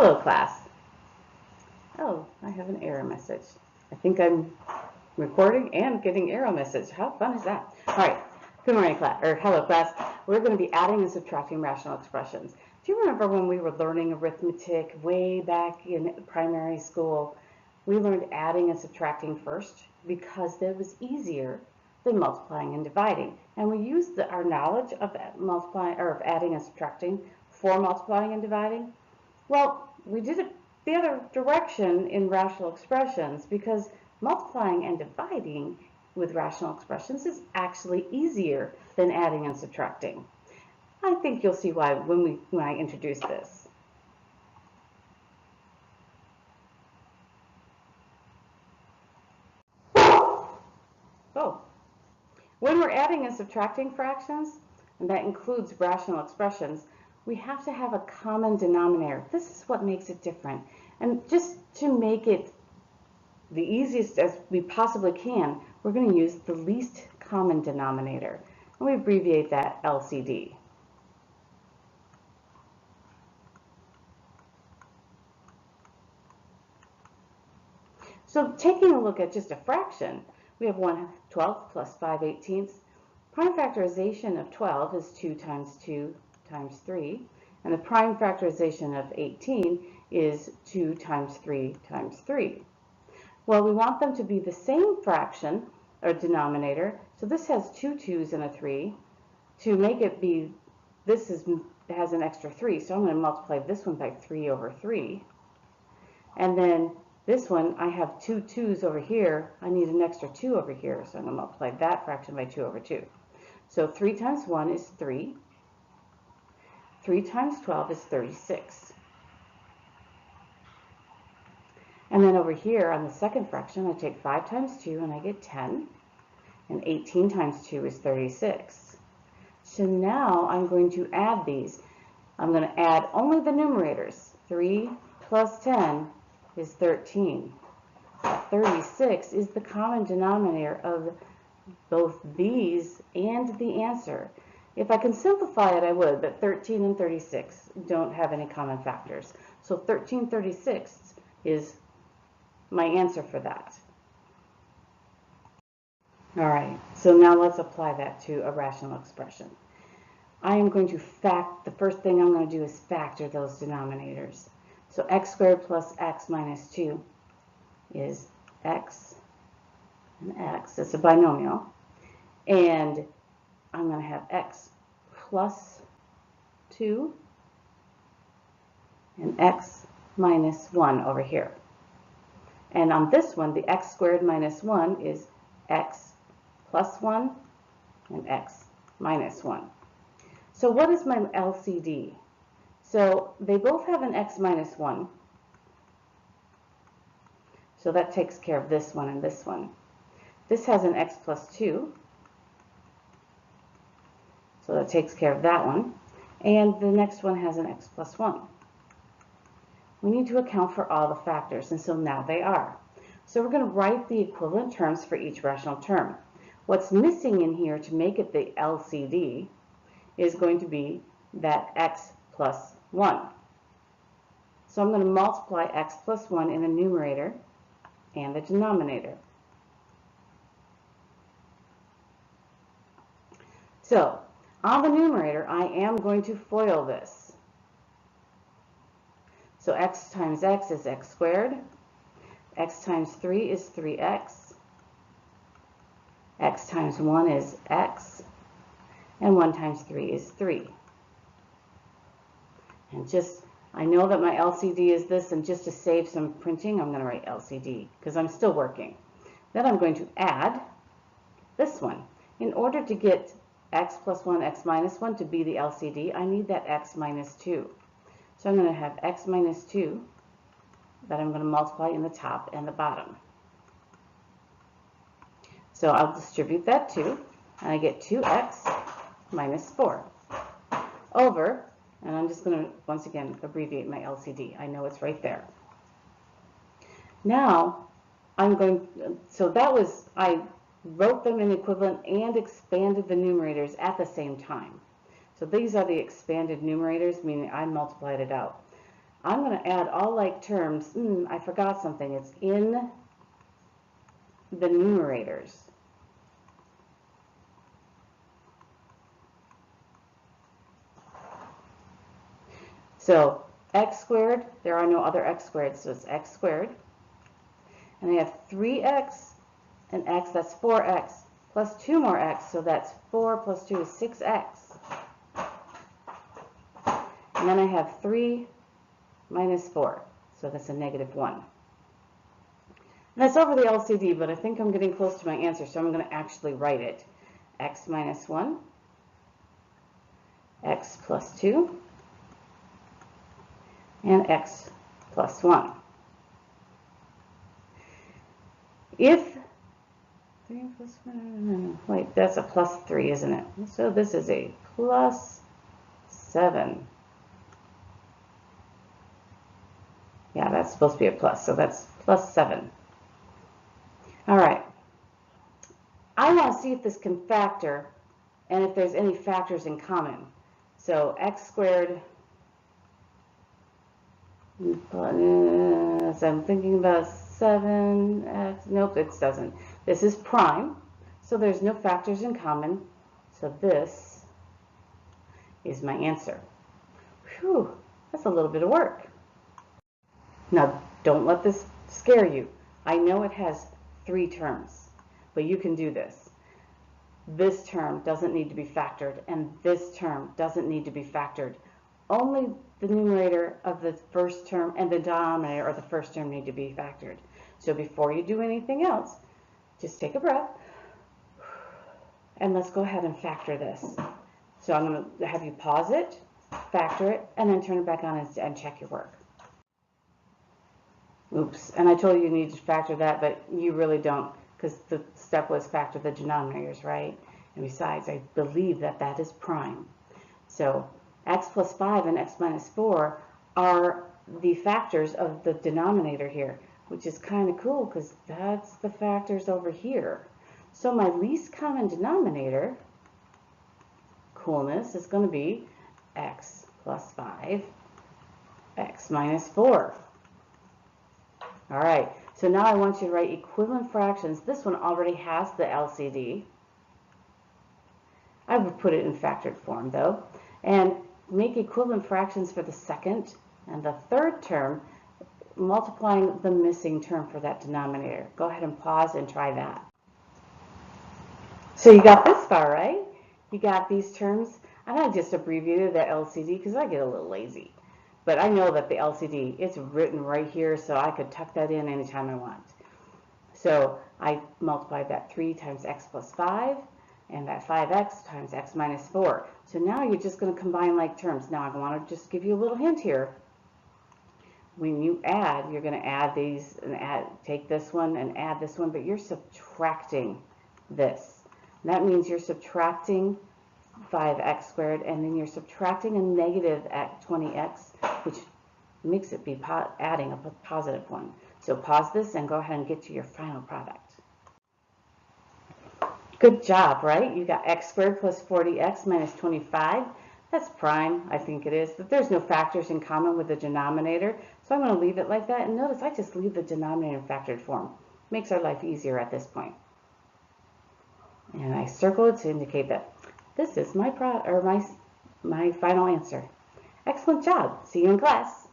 Hello class. Oh, I have an error message. I think I'm recording and getting error message. How fun is that? All right. Good morning class, or hello class. We're going to be adding and subtracting rational expressions. Do you remember when we were learning arithmetic way back in primary school? We learned adding and subtracting first because that was easier than multiplying and dividing. And we used our knowledge of multiplying or of adding and subtracting for multiplying and dividing. Well, we did it the other direction in rational expressions because multiplying and dividing with rational expressions is actually easier than adding and subtracting. I think you'll see why when I introduce this. Oh, when we're adding and subtracting fractions, and that includes rational expressions, we have to have a common denominator. This is what makes it different. And just to make it the easiest as we possibly can, we're going to use the least common denominator. And we abbreviate that LCD. So taking a look at just a fraction, we have 1/12 plus 5/18. Prime factorization of 12 is 2 times 2 times 3. And the prime factorization of 18 is 2 times 3 times 3. Well, we want them to be the same fraction or denominator. So this has 2 2's and a 3. To make it be, this has an extra 3. So I'm going to multiply this one by 3 over 3. And then this one, I have 2 2's over here. I need an extra 2 over here. So I'm going to multiply that fraction by 2 over 2. So 3 times 1 is 3. 3 times 12 is 36. And then over here on the second fraction, I take 5 times 2 and I get 10. And 18 times 2 is 36. So now I'm going to add these. I'm going to add only the numerators. 3 plus 10 is 13. 36 is the common denominator of both these and the answer. If I can simplify it, I would, but 13 and 36 don't have any common factors. So 13/36 is my answer for that. All right, so now let's apply that to a rational expression. I am going to the first thing I'm going to do is factor those denominators. So x squared plus x minus 2 is x and x. It's a binomial. And I'm going to have x plus 2 and x minus 1 over here. And on this one, the x squared minus 1 is x plus 1 and x minus 1. So what is my LCD? So they both have an x minus 1. So that takes care of this one and this one. This has an x plus 2. So that takes care of that one. And the next one has an x plus 1. We need to account for all the factors, and so now they are. So we're going to write the equivalent terms for each rational term. What's missing in here to make it the LCD is going to be that x plus 1. So I'm going to multiply x plus 1 in the numerator and the denominator. So on the numerator, I am going to FOIL this. So x times x is x squared. X times 3 is 3x. X times 1 is x. And 1 times 3 is 3. And I know that my LCD is this, and just to save some printing, I'm going to write LCD because I'm still working. Then I'm going to add this one. In order to get x plus 1, x minus 1 to be the LCD, I need that x minus 2. So I'm going to have x minus 2 that I'm going to multiply in the top and the bottom. So I'll distribute that 2, and I get 2x minus 4 over, and I'm just going to, once again, abbreviate my LCD. I know it's right there. Now, so that was, I wrote them in equivalent and expanded the numerators at the same time. So these are the expanded numerators, meaning I multiplied it out. I'm going to add all like terms. I forgot something. It's in the numerators. So x squared, there are no other x squared, so it's x squared. And I have 3x and x, that's 4x, plus 2 more x, so that's 4 plus 2 is 6x. And then I have 3 minus 4, so that's a -1. And that's over the LCD, but I think I'm getting close to my answer, so I'm going to actually write it. X minus 1, x plus 2, and x plus 1. If 3 plus 1, wait, that's a plus 3, isn't it? So this is a plus 7. Yeah, that's supposed to be a plus, so that's plus 7. All right. I want to see if this can factor and if there's any factors in common. So x squared, as I'm thinking about 7x, nope, it doesn't. This is prime, so there's no factors in common. So this is my answer. Whew, that's a little bit of work. Now, don't let this scare you. I know it has 3 terms, but you can do this. This term doesn't need to be factored, and this term doesn't need to be factored. Only the numerator of the first term and the denominator of the first term need to be factored. So before you do anything else, just take a breath, and let's go ahead and factor this. So I'm going to have you pause it, factor it, and then turn it back on and check your work. Oops, and I told you need to factor that, but you really don't, because the step was factor the denominators, right? And besides, I believe that that is prime. So x plus 5 and x minus 4 are the factors of the denominator here, which is kind of cool because that's the factors over here. So my least common denominator, coolness, is going to be x plus 5, x minus 4. All right, so now I want you to write equivalent fractions. This one already has the LCD. I would put it in factored form though. And make equivalent fractions for the second and the third term, multiplying the missing term for that denominator. Go ahead and pause and try that. So you got this far, right? You got these terms. And I just abbreviated the LCD because I get a little lazy. But I know that the LCD, it's written right here, so I could tuck that in anytime I want. So I multiplied that 3 times x plus 5, and that 5x times x minus 4. So now you're just going to combine like terms. Now I want to just give you a little hint here. When you add, you're going to add these and take this one and add this one, but you're subtracting this. And that means you're subtracting 5x squared, and then you're subtracting a negative at 20x, which makes it be adding a positive one. So pause this and go ahead and get to your final product. Good job, right? You got x squared plus 40x minus 25. That's prime, I think it is, but there's no factors in common with the denominator, so I'm going to leave it like that. And notice I just leave the denominator in factored form. Makes our life easier at this point. And I circle it to indicate that this is my final answer. Excellent job. See you in class.